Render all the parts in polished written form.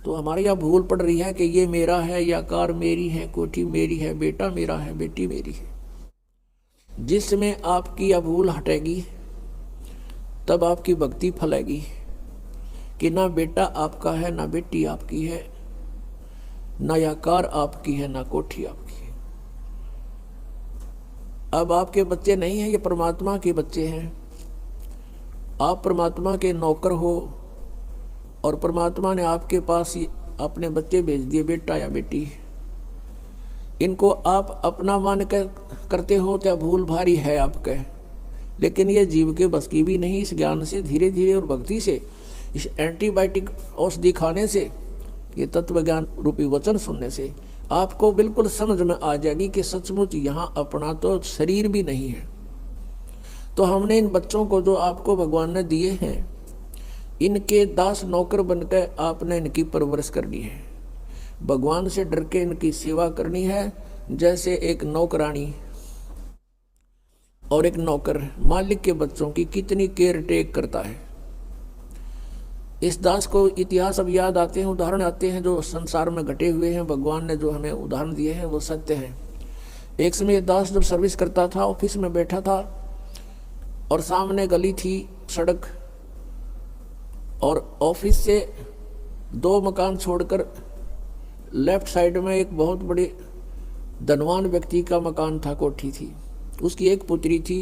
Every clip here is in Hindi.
तो हमारे यहाँ भूल पड़ रही है कि ये मेरा है, या कार मेरी है, कोठी मेरी है, बेटा मेरा है, बेटी मेरी है। जिसमें आपकी यह भूल हटेगी तब आपकी भक्ति फलेगी कि ना बेटा आपका है, ना बेटी आपकी है, ना यह कार आपकी है, ना कोठी आपकी है। अब आपके बच्चे नहीं हैं, ये परमात्मा के बच्चे हैं। आप परमात्मा के नौकर हो और परमात्मा ने आपके पास अपने बच्चे भेज दिए, बेटा या बेटी। इनको आप अपना मान कर करते हो तो भूल भारी है आपके, लेकिन ये जीव के बस की भी नहीं। इस ज्ञान से धीरे धीरे और भक्ति से, इस एंटीबायोटिक औषधि खाने से, ये तत्व ज्ञान रूपी वचन सुनने से आपको बिल्कुल समझ में आ जाएगी कि सचमुच यहाँ अपना तो शरीर भी नहीं है। तो हमने इन बच्चों को जो आपको भगवान ने दिए हैं, इनके दास नौकर बनकर आपने इनकी परवरिश करनी है। भगवान से डर के इनकी सेवा करनी है, जैसे एक नौकरानी और एक नौकर मालिक के बच्चों की कितनी केयर टेक करता है। इस दास को इतिहास अब याद आते हैं, उदाहरण आते हैं जो संसार में घटे हुए हैं। भगवान ने जो हमें उदाहरण दिए हैं वो सत्य हैं। एक समय दास जब सर्विस करता था, ऑफिस में बैठा था और सामने गली थी, सड़क, और ऑफिस से 2 मकान छोड़कर लेफ्ट साइड में एक बहुत बड़े धनवान व्यक्ति का मकान था, कोठी थी। उसकी एक पुत्री थी,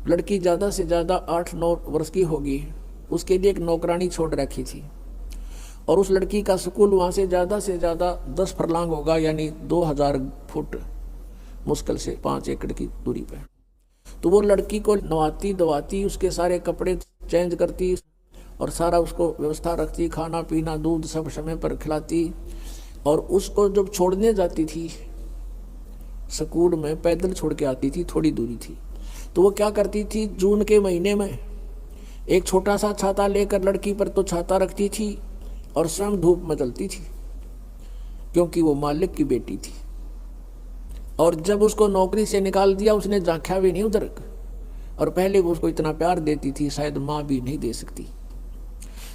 लड़की ज़्यादा से ज़्यादा 8-9 वर्ष की होगी। उसके लिए एक नौकरानी छोड़ रखी थी और उस लड़की का स्कूल वहाँ से ज़्यादा 10 फरलांग होगा, यानी 2000 फुट, मुश्किल से 5 एकड़ की दूरी पर। तो वो लड़की को नवाती धवाती, उसके सारे कपड़े चेंज करती और सारा उसको व्यवस्था रखती, खाना पीना दूध सब समय पर खिलाती। और उसको जब छोड़ने जाती थी स्कूल में, पैदल छोड़ के आती थी, थोड़ी दूरी थी, तो वो क्या करती थी, जून के महीने में एक छोटा सा छाता लेकर लड़की पर तो छाता रखती थी और स्वयं धूप में चलती थी, क्योंकि वो मालिक की बेटी थी। और जब उसको नौकरी से निकाल दिया, उसने झांका भी नहीं उधर, और पहले वो उसको इतना प्यार देती थी, शायद माँ भी नहीं दे सकती।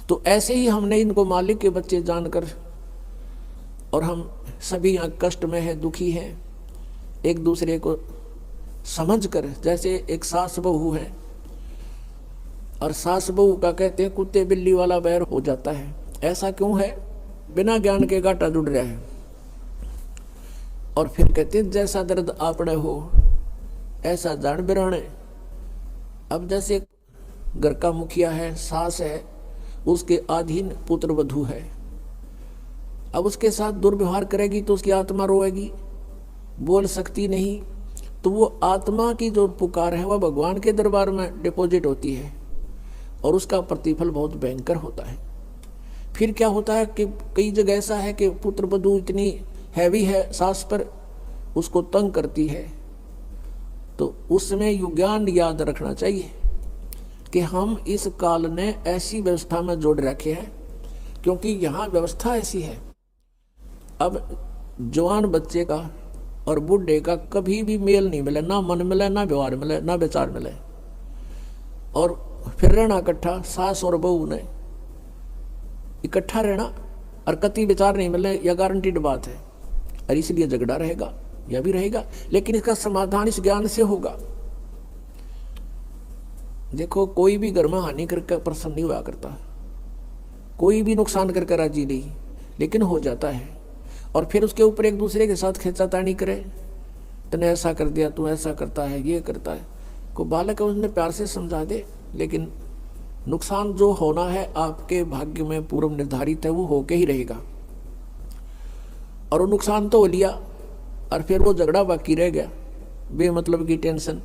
तो ऐसे ही हमने इनको मालिक के बच्चे जानकर, और हम सभी यहाँ कष्ट में हैं, दुखी हैं, एक दूसरे को समझकर, जैसे एक सास बहू है और सास बहू का कहते हैं कुत्ते बिल्ली वाला बैर हो जाता है। ऐसा क्यों है? बिना ज्ञान के गाटा जुड़ रहा है। और फिर कहते हैं जैसा दर्द आपने हो ऐसा जान बिराने। अब जैसे घर का मुखिया है, सास है, उसके अधीन पुत्र वधू है, अब उसके साथ दुर्व्यवहार करेगी तो उसकी आत्मा रोएगी, बोल सकती नहीं। तो वो आत्मा की जो पुकार है वह भगवान के दरबार में डिपॉजिट होती है और उसका प्रतिफल बहुत भयंकर होता है। फिर क्या होता है कि कई जगह ऐसा है कि पुत्र वधू इतनी हैवी है सास पर, उसको तंग करती है। तो उसमें यु ज्ञान याद रखना चाहिए कि हम इस काल ने ऐसी व्यवस्था में जोड़ रखे हैं, क्योंकि यहाँ व्यवस्था ऐसी है। अब जवान बच्चे का और बूढ़े का कभी भी मेल नहीं मिले, ना मन मिले, ना व्यवहार मिले, ना विचार मिले, और फिर रहना इकट्ठा, सास और बहू ने इकट्ठा रहना और कति विचार नहीं मिले, यह गारंटीड बात है। और इसलिए झगड़ा रहेगा, यह भी रहेगा, लेकिन इसका समाधान इस ज्ञान से होगा। देखो, कोई भी घर में हानि करके प्रसन्न नहीं हुआ करता, कोई भी नुकसान करके राजी नहीं, लेकिन हो जाता है। और फिर उसके ऊपर एक दूसरे के साथ खींचातानी करे, तूने ऐसा कर दिया, तू ऐसा करता है, ये करता है। को बालक है उसने प्यार से समझा दे, लेकिन नुकसान जो होना है आपके भाग्य में पूर्व निर्धारित है, वो होके ही रहेगा। और वो नुकसान तो हो लिया और फिर वो झगड़ा बाकी रह गया, बेमतलब की टेंशन।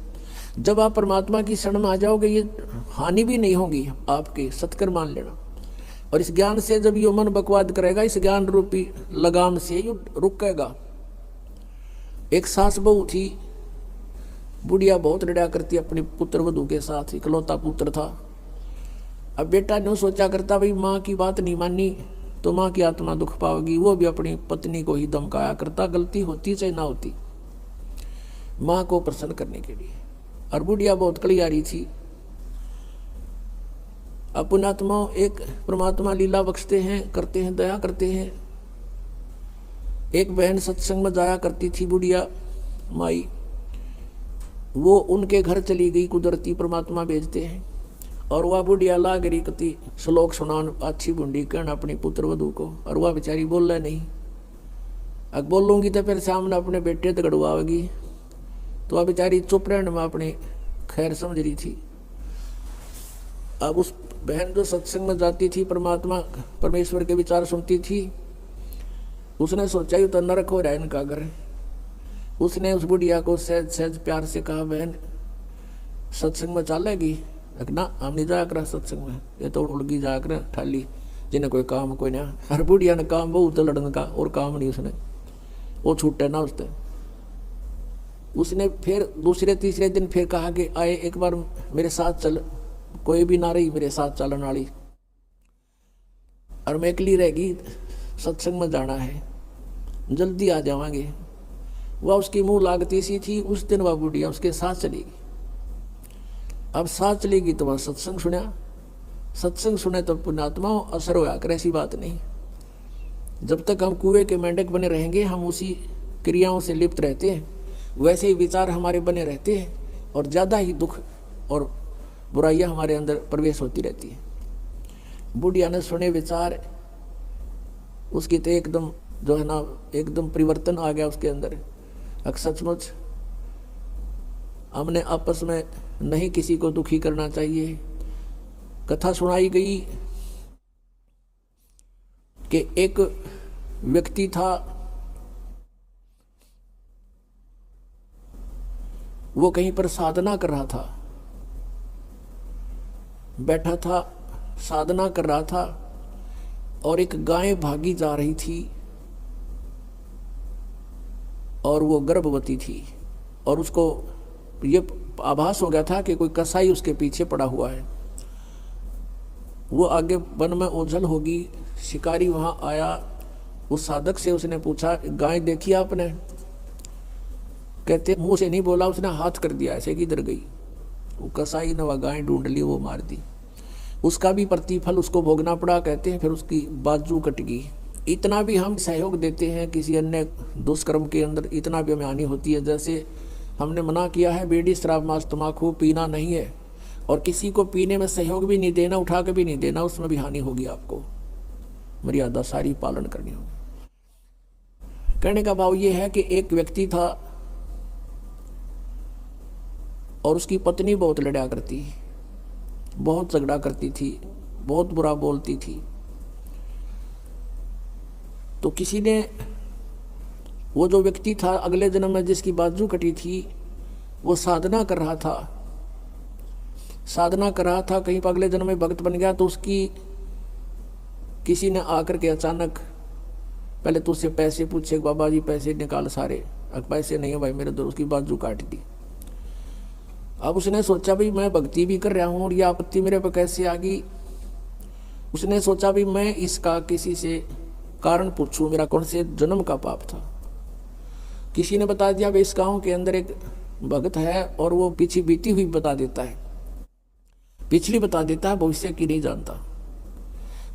जब आप परमात्मा की शरण में आ जाओगे, ये हानि भी नहीं होगी आपकी, सत्कर मान लेना। और इस ज्ञान से जब ये मन बकवाद करेगा, इस ज्ञान रूपी लगाम से ये रुकेगा। एक सास बहू थी, बुढ़िया बहुत लड़ा करती अपने पुत्र वधू के साथ, इकलौता पुत्र था। अब बेटा ने सोचा करता, भाई माँ की बात नहीं मानी तो माँ की आत्मा दुख पाएगी। वो भी अपनी पत्नी को ही धमकाया करता, गलती होती चाहे ना होती, माँ को प्रसन्न करने के लिए। और बुढ़िया बहुत कलियारी थी, अब पुण्यात्मा एक परमात्मा लीला बख्शते हैं, करते हैं, दया करते हैं। एक बहन सत्संग में जाया करती थी, बुढ़िया माई, वो उनके घर चली गई, कुदरती परमात्मा भेजते हैं। और वह बुढ़िया लाग रही कति श्लोक सुनान अच्छी बुंडी कहना अपनी पुत्र वधु को, और वह बेचारी बोल रहा नहीं। अब बोलूंगी तो फिर सामने अपने बेटे तगड़वाएगी, तो वह बेचारी चुप रहने में अपनी खैर समझ रही थी। अब उस बहन जो सत्संग में जाती थी, परमात्मा परमेश्वर के विचार सुनती थी, उसने सोचा ही तो नरक हो रहा है इनका घर। उसने उस बुढ़िया को सहज सहज प्यार से कहा, बहन सत्संग में चलेगी? ना, हम नहीं जाया करा सत्संग में, ये तो उड़गी जाया कर ठाली, जिन्हें कोई काम कोई ना। हर बुढ़िया ने काम बहुत लड़ने का, और काम नहीं उसने, वो छूटे ना उसने। उसने फिर दूसरे तीसरे दिन फिर कहा कि आए एक बार मेरे साथ चल, कोई भी ना रही मेरे साथ चलन वाली, और मैं अकेली रहेगी, सत्संग में जाना है, जल्दी आ जावांगे। वह उसकी मुंह लागती सी थी। उस दिन वह बुढ़िया उसके साथ चलेगी। अब साथ चलेगी तो वह सत्संग सुना, सत्संग सुने तो पुण्यात्मा असर होया कर, ऐसी बात नहीं। जब तक हम कुएं के मेंढक बने रहेंगे, हम उसी क्रियाओं से लिप्त रहते हैं, वैसे ही विचार हमारे बने रहते हैं, और ज़्यादा ही दुख और बुराइयां हमारे अंदर प्रवेश होती रहती है। बुढ़िया ने सुने विचार, उसकी तो एकदम जो है ना, एकदम परिवर्तन आ गया उसके अंदर। सचमुच हमने आपस में नहीं किसी को दुखी करना चाहिए। कथा सुनाई गई कि एक व्यक्ति था, वो कहीं पर साधना कर रहा था, बैठा था, साधना कर रहा था, और एक गाय भागी जा रही थी, और वो गर्भवती थी, और उसको ये आभास हो गया था कि कोई कसाई उसके पीछे पड़ा हुआ है। वो आगे वन में ओझल होगी। शिकारी वहां आया, उस साधक से उसने पूछा, गाय देखी आपने? कहते मुंह से नहीं बोला, उसने हाथ कर दिया ऐसे, किधर गई? वो कसाई ने वह गाय ढूंढ ली, वो मार दी। उसका भी प्रतिफल उसको भोगना पड़ा। कहते हैं फिर उसकी बाजू कट गई। इतना भी हम सहयोग देते हैं किसी अन्य दुष्कर्म के अंदर, इतना भी हमें हानि होती है। जैसे हमने मना किया है बीड़ी शराब मांस तम्बाकू पीना नहीं है, और किसी को पीने में सहयोग भी नहीं देना, उठा के भी नहीं देना, उसमें भी हानि होगी। आपको मर्यादा सारी पालन करनी होगी। कहने का भाव ये है कि एक व्यक्ति था, और उसकी पत्नी बहुत लड़ा करती, बहुत झगड़ा करती थी, बहुत बुरा बोलती थी। तो किसी ने, वो जो व्यक्ति था अगले जन्म में जिसकी बाजू कटी थी, वो साधना कर रहा था, साधना कर रहा था, कहीं पर अगले जन्म में भक्त बन गया। तो उसकी किसी ने आकर के अचानक पहले तो उससे पैसे पूछे, बाबा जी पैसे निकाल सारे, पैसे नहीं है भाई मेरे, तो उसकी बाजू काट दी। अब उसने सोचा भाई मैं भक्ति भी कर रहा हूँ और ये आपत्ति मेरे पर कैसे आ गई। उसने सोचा भी मैं इसका किसी से कारण पूछूं, मेरा कौन से जन्म का पाप था। किसी ने बता दिया भाई इस गाँव के अंदर एक भक्त है, और वो पीछे बीती हुई बता देता है, पिछली बता देता है, भविष्य की नहीं जानता।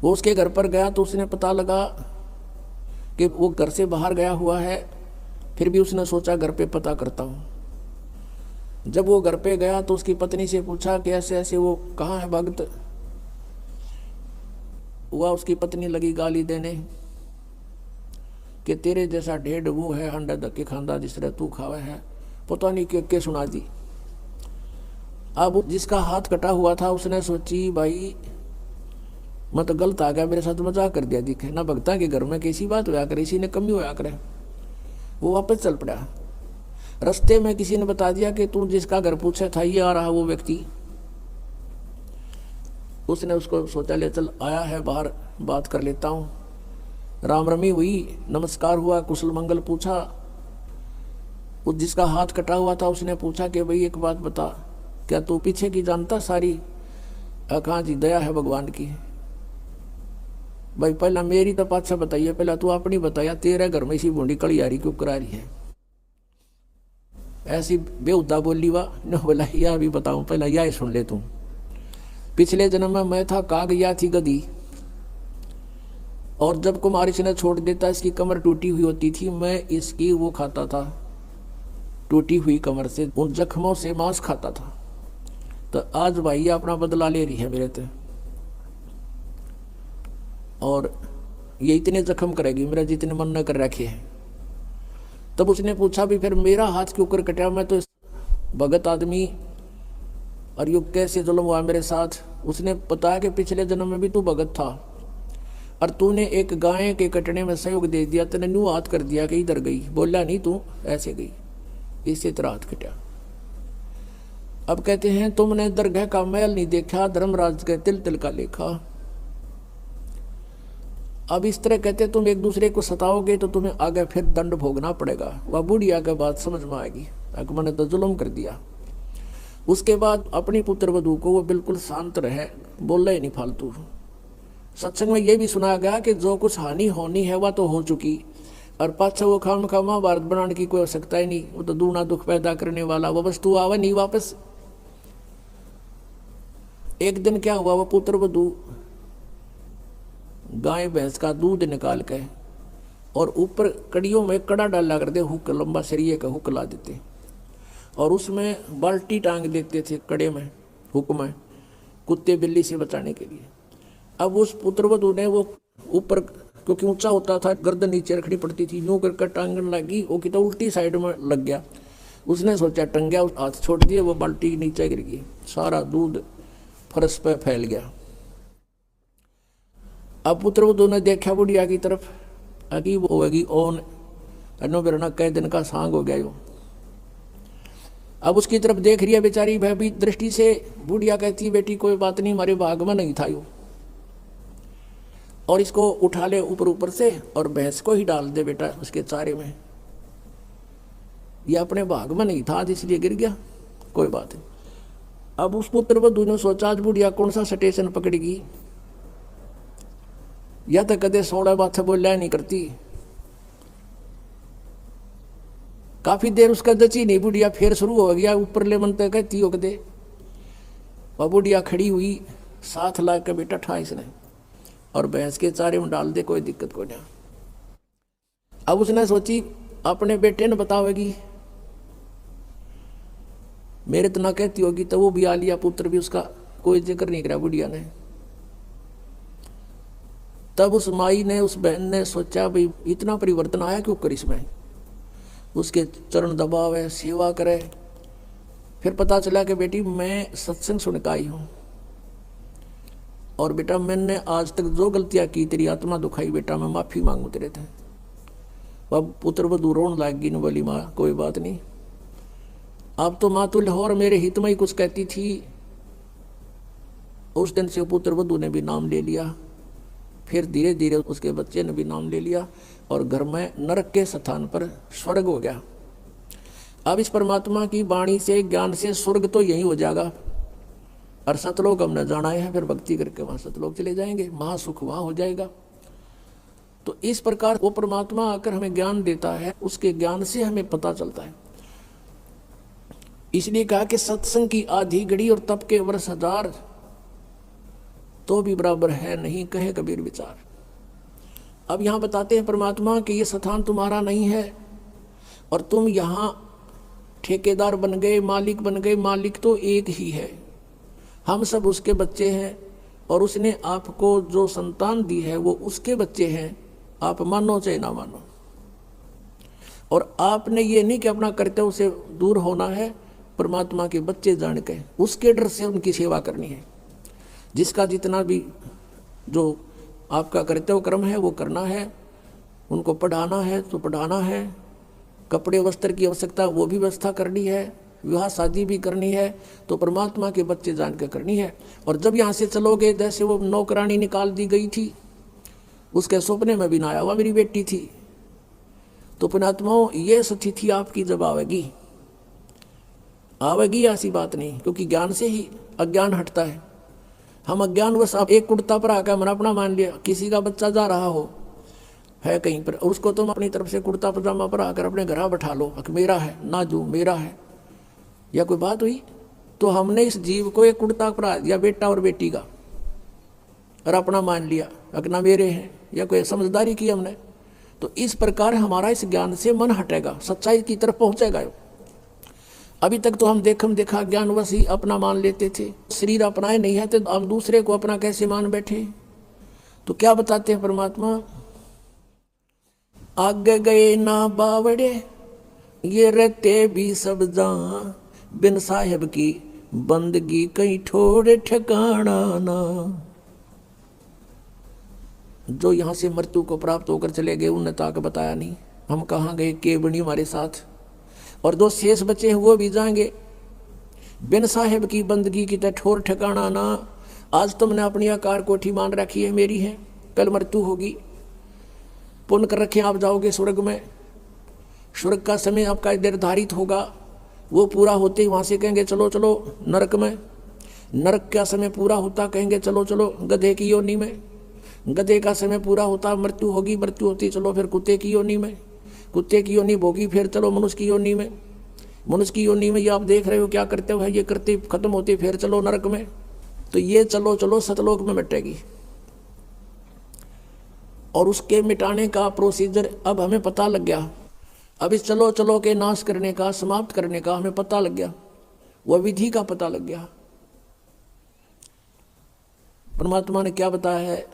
वो उसके घर पर गया तो उसने पता लगा कि वो घर से बाहर गया हुआ है। फिर भी उसने सोचा घर पे पता करता हूँ। जब वो घर पे गया तो उसकी पत्नी से पूछा कि ऐसे ऐसे वो कहाँ है भक्त हुआ। उसकी पत्नी लगी गाली देने कि तेरे जैसा ढेड वो है, अंडा धक्के खांदा जिस तरह तू खावा है, पता नहीं क्या सुना दी। अब जिसका हाथ कटा हुआ था उसने सोची भाई मैं तो गलत आ गया, मेरे साथ मजाक कर दिया, दिखे ना भक्ता के घर में कैसी बात होया करे, इसी ने कमी होया करे। वो वापस चल पड़ा। रास्ते में किसी ने बता दिया कि तू जिसका घर पूछा था ये आ रहा वो व्यक्ति। उसने उसको सोचा ले चल आया है बाहर, बात कर लेता हूँ। राम रमी हुई, नमस्कार हुआ, कुशल मंगल पूछा। उस जिसका हाथ कटा हुआ था उसने पूछा कि भाई एक बात बता, क्या तू पीछे की जानता सारी? कहाँ जी, दया है भगवान की। भाई पहला मेरी तो पाछा बताइए, पहला तू अपनी बताया, तेरे घर में इसी बूंदी कलियारी क्यों करा रही है? ऐसी बेहुदा बोली वाह न बोला, यह भी बताऊं, पहला यह सुन ले तू। पिछले जन्म में मैं था काग, या थी गधी, और जब कुमार इसने छोड़ देता, इसकी कमर टूटी हुई होती थी, मैं इसकी वो खाता था, टूटी हुई कमर से उन जख्मों से मांस खाता था। तो आज भाई अपना बदला ले रही है मेरे से, और ये इतने जख्म करेगी मेरा जितने मन न कर रखे हैं। तब उसने पूछा भी फिर मेरा हाथ क्यों कर कटा, मैं तो भगत आदमी, और युग कैसे जुल्म हुआ मेरे साथ। उसने बताया कि पिछले जन्म में भी तू भगत था, और तूने एक गाय के कटने में सहयोग दे दिया, तूने न्यू हाथ कर दिया कि इधर गई, बोला नहीं तू ऐसे गई, इसी तरह हाथ कटा। अब कहते हैं तुमने दरगाह का महल नहीं देखा, धर्मराज के तिल तिल का लेखा। अब इस तरह कहते तुम एक दूसरे को सताओगे तो तुम्हें आगे फिर दंड भोगना पड़ेगा। वह बुढ़िया के बात समझ में आएगी, मैंने तो जुल्म कर दिया। उसके बाद अपनी पुत्र वधू को वो बिल्कुल शांत रहे, बोला ही नहीं फालतू। सत्संग में ये भी सुना गया कि जो कुछ हानि होनी है वह तो हो चुकी, और पाछा वो खाम खा महाभारत बनाने की कोई आवश्यकता ही नहीं। वो तो दूना दुख पैदा करने वाला वो वस्तु आवे नहीं वापस। एक दिन क्या हुआ, वो पुत्र वधू गाय भैंस का दूध निकाल के और ऊपर कड़ियों में कड़ा डाला करते, हुक लंबा सरिये का हुक ला देते, और उसमें बाल्टी टांग देते थे कड़े में, हुक में, कुत्ते बिल्ली से बचाने के लिए। अब उस पुत्रवधू ने वो ऊपर, क्योंकि ऊंचा होता था, गर्दन नीचे रखनी पड़ती थी, यूं करके टांगने लगी, वो कितना उल्टी साइड में लग गया। उसने सोचा टंग गया, हाथ छोड़ दिए, वो बाल्टी नीचे गिर गई, सारा दूध फर्श पे फैल गया। अब पुत्रवधू ने देखा बुढ़िया की तरफ, अगी वो होगी ओन अनो बिरना कई दिन का सांग हो गया यो। अब उसकी तरफ देख रही है बेचारी भयभीत दृष्टि से। बुढ़िया कहती बेटी कोई बात नहीं, हमारे भाग में नहीं था यो, और इसको उठा ले ऊपर ऊपर से और भैंस को ही डाल दे बेटा उसके चारे में, ये अपने भाग में नहीं था इसलिए गिर गया, कोई बात नहीं। अब उस पुत्रवधू ने सोचा आज बुढ़िया कौन सा स्टेशन पकड़ेगी, या तो कदे सोड़ा बात बोलिया नहीं करती। काफी देर उसका जची नहीं, बुढ़िया फिर शुरू हो गया ऊपर ले मन तक कहती हो कदे। वह बुढ़िया खड़ी हुई, साथ ला के बेटा ठा इसने और भैंस के चारे में डाल दे, कोई दिक्कत को नहीं। अब उसने सोची अपने बेटे ने बतावेगी, मेरे तो ना कहती होगी, तो वो भी आ लिया, पुत्र भी उसका कोई जिक्र नहीं करा बुढ़िया ने। तब उस माई ने, उस बहन ने सोचा भाई इतना परिवर्तन आया क्यों कर इसमें, उसके चरण दबावे, सेवा करे। फिर पता चला कि बेटी मैं सत्संग सुन के आई हूँ, और बेटा मैंने आज तक जो गलतियां की तेरी आत्मा दुखाई, बेटा मैं माफी मांगू तेरे थे। अब पुत्र वधू रोन लाग गई, बोली माँ कोई बात नहीं, अब तो माँ तुल और मेरे हित में ही कुछ कहती थी। उस दिन से पुत्र वधू ने भी नाम ले लिया, फिर धीरे धीरे उसके बच्चे ने भी नाम ले लिया, और घर में नरक के स्थान पर स्वर्ग हो गया। अब इस परमात्मा की वाणी से, ज्ञान से स्वर्ग तो यही हो जाएगा, और सतलोक हमने जाना है, फिर भक्ति करके वहां सतलोक चले जाएंगे, महासुख वहां हो जाएगा। तो इस प्रकार वो परमात्मा आकर हमें ज्ञान देता है, उसके ज्ञान से हमें पता चलता है। इसलिए कहा कि सत्संग की आधी घड़ी और तप के वर्ष हजार तो भी बराबर है नहीं, कहे कबीर विचार। अब यहां बताते हैं परमात्मा कि ये स्थान तुम्हारा नहीं है, और तुम यहां ठेकेदार बन गए, मालिक बन गए। मालिक तो एक ही है, हम सब उसके बच्चे हैं, और उसने आपको जो संतान दी है वो उसके बच्चे हैं, आप मानो चाहे ना मानो। और आपने ये नहीं कि अपना कर्तव्य से दूर होना है, परमात्मा के बच्चे जान के उसके डर से उनकी सेवा करनी है। जिसका जितना भी जो आपका कर्तव्य कर्म है वो करना है, उनको पढ़ाना है तो पढ़ाना है, कपड़े वस्त्र की आवश्यकता वो भी व्यवस्था करनी है, विवाह शादी भी करनी है, तो परमात्मा के बच्चे जान के करनी है। और जब यहाँ से चलोगे, जैसे वो नौकरानी निकाल दी गई थी, उसके सपने में भी ना आया हुआ मेरी बेटी थी, तो पुण्यात्माओं ये स्थिति आपकी जब आवेगी ऐसी बात नहीं, क्योंकि ज्ञान से ही अज्ञान हटता है। हम अज्ञानवश आप एक कुर्ता पर आकर मन अपना मान लिया, किसी का बच्चा जा रहा हो है कहीं पर, उसको तुम अपनी तरफ से कुर्ता पजामा पर आकर अपने घर बैठा लो, मेरा है ना, जो मेरा है, या कोई बात हुई? तो हमने इस जीव को एक कुर्ता पहना दिया, बेटा और बेटी का, और अपना मान लिया, अपना मेरे हैं, या कोई समझदारी की हमने। तो इस प्रकार हमारा इस ज्ञान से मन हटेगा, सच्चाई की तरफ पहुंचेगा। अभी तक तो हम देखा ज्ञानवश ही अपना मान लेते थे, शरीर अपनाए नहीं है तो हम दूसरे को अपना कैसे मान बैठे। तो क्या बताते हैं परमात्मा, आगे गए ना बावड़े ये रहते भी सब जहां, बिन साहेब की बंदगी कहीं ठोड़े ठिकाना ना। जो यहाँ से मृत्यु को प्राप्त होकर चले गए उन्हें तो आगे बताया नहीं, हम कहाँ गए, के बनी हमारे साथ। और दो शेष बचे हैं वो भी जाएंगे, बिन साहेब की बंदगी की तो ठोर ठिकाना ना। आज तुमने अपनी आकार कोठी मान रखी है मेरी है, कल मृत्यु होगी, पुण्य कर रखे आप जाओगे स्वर्ग में, स्वर्ग का समय आपका निर्धारित होगा, वो पूरा होते ही वहाँ से कहेंगे चलो चलो नरक में, नरक का समय पूरा होता कहेंगे चलो चलो गधे की योनि में, गधे का समय पूरा होता मृत्यु होगी, मृत्यु होती चलो फिर कुत्ते की योनि में, कुत्ते की योनि भोगी फिर चलो मनुष्य की योनि में, मनुष्य की योनि में ये आप देख रहे हो क्या करते हो, ये करते खत्म होती फिर चलो नरक में। तो ये चलो चलो सतलोक में मिटेगी। और उसके मिटाने का प्रोसीजर अब हमें पता लग गया, अब इस चलो चलो के नाश करने का, समाप्त करने का हमें पता लग गया, वह विधि का पता लग गया। परमात्मा ने क्या बताया है,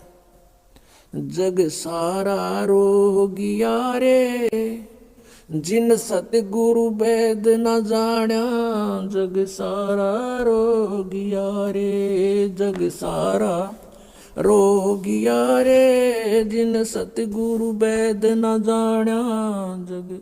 जग सारा रोगिया रे जिन सतगुरु वेद न जाण्या, जग सारा रोगिया रे, जग सारा रोगिया रे जिन सतगुरु वेद न जाण्या, जग